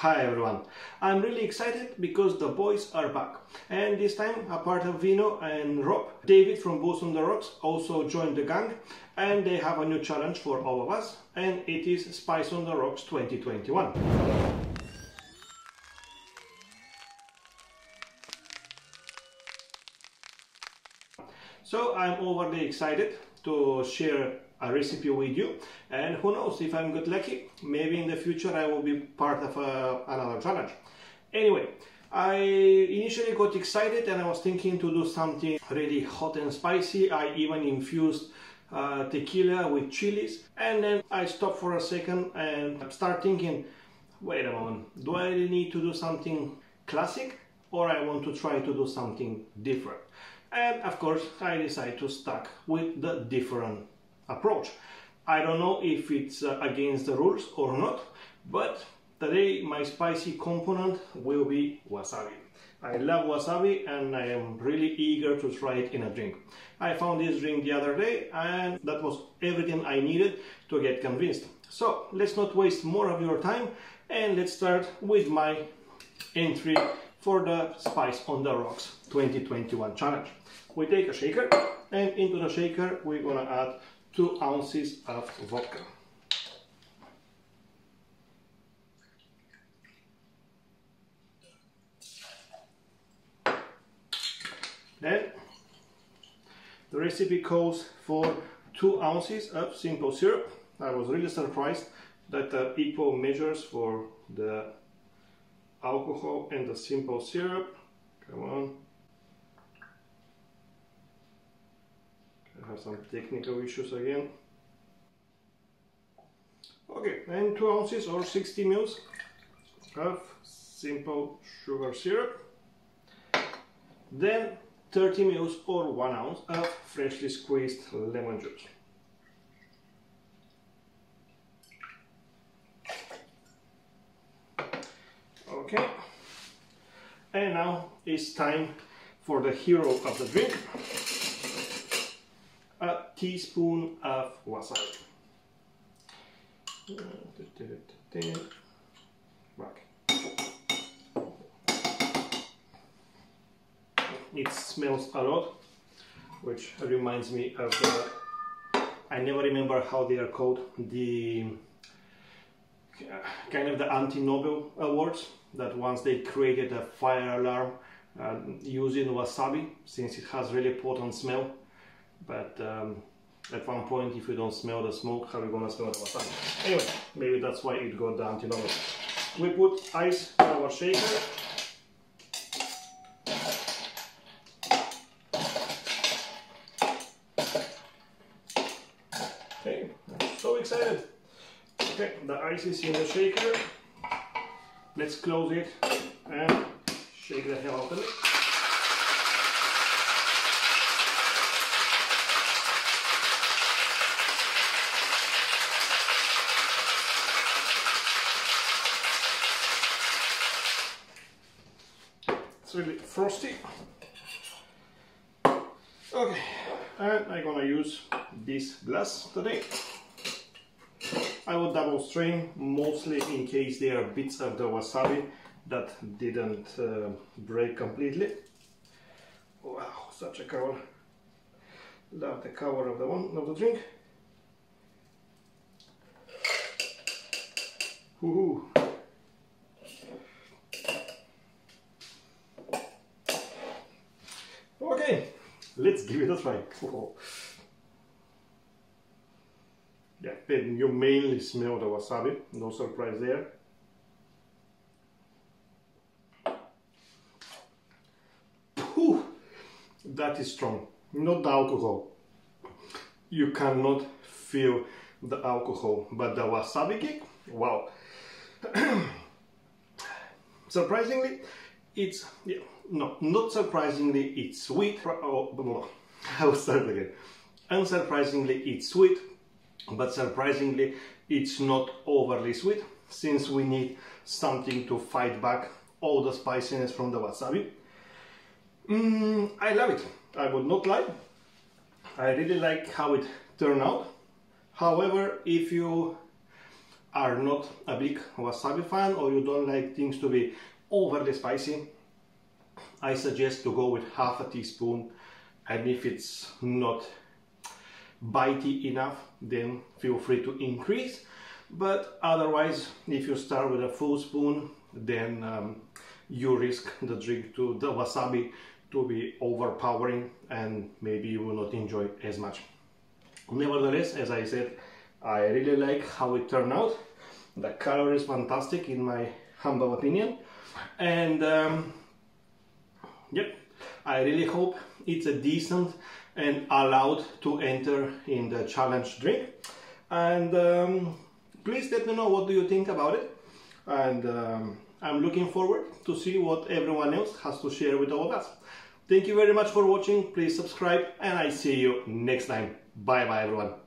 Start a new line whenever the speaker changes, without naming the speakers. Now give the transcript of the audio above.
Hi everyone, I'm really excited because the boys are back, and this time, apart of Vino and Rob, David from Boots on the Rocks also joined the gang, and they have a new challenge for all of us, and it is Spice on the Rocks 2021. So I'm overly excited to share a recipe with you, and who knows, if I'm good lucky, maybe in the future I will be part of another challenge. Anyway, I initially got excited and I was thinking to do something really hot and spicy. I even infused tequila with chilies, and then I stopped for a second and start thinking, wait a moment, do I really need to do something classic, or I want to try to do something different? And of course I decided to stick with the different approach. I don't know if it's against the rules or not, but today my spicy component will be wasabi. I love wasabi and I am really eager to try it in a drink. I found this drink the other day and that was everything I needed to get convinced. So let's not waste more of your time and let's start with my entry for the Spice on the Rocks 2021 challenge. We take a shaker, and into the shaker we're gonna add 2 ounces of vodka. Then the recipe calls for 2 ounces of simple syrup. I was really surprised that equal measures for the alcohol and the simple syrup. Come on. I have some technical issues again. Okay, and 2 ounces or 60 ml of simple sugar syrup. Then 30 ml or 1 ounce of freshly squeezed lemon juice. Okay, and now it's time for the hero of the drink. A teaspoon of wasabi. Back. It smells a lot, which reminds me of I never remember how they are called, the kind of the anti-Nobel awards, that once they created a fire alarm using wasabi, since it has really potent smell. But at one point, if you don't smell the smoke, how are you gonna smell the wasabi? Anyway, maybe that's why it got the anti-Nobel. We put ice in our shaker. Okay, I'm so excited. Okay, the ice is in the shaker. Let's close it and shake the hell out of it. It's really frosty. Okay, and I'm gonna use this glass today. I will double strain, mostly in case there are bits of the wasabi that didn't break completely. Wow, such a cover. Love the cover of the drink. Woohoo! Okay, let's give it a try. Yeah, then you mainly smell the wasabi, no surprise there. Whew, that is strong, not the alcohol. You cannot feel the alcohol, but the wasabi kick, wow. Surprisingly, it's, yeah, no, not surprisingly, it's sweet. Oh, I will start again. Unsurprisingly, it's sweet. But surprisingly, it's not overly sweet, since we need something to fight back all the spiciness from the wasabi. I love it, I would not lie. I really like how it turned out. However, if you are not a big wasabi fan, or you don't like things to be overly spicy, I suggest to go with half a teaspoon, and if it's not bitey enough, then feel free to increase. But otherwise, if you start with a full spoon, then you risk the wasabi to be overpowering, and maybe you will not enjoy as much. Nevertheless, as I said, I really like how it turned out. The color is fantastic in my humble opinion, and yep, I really hope it's a decent and allowed to enter in the challenge drink. And please let me know what do you think about it, and I'm looking forward to see what everyone else has to share with all of us. Thank you very much for watching. Please subscribe, and I see you next time. Bye bye everyone.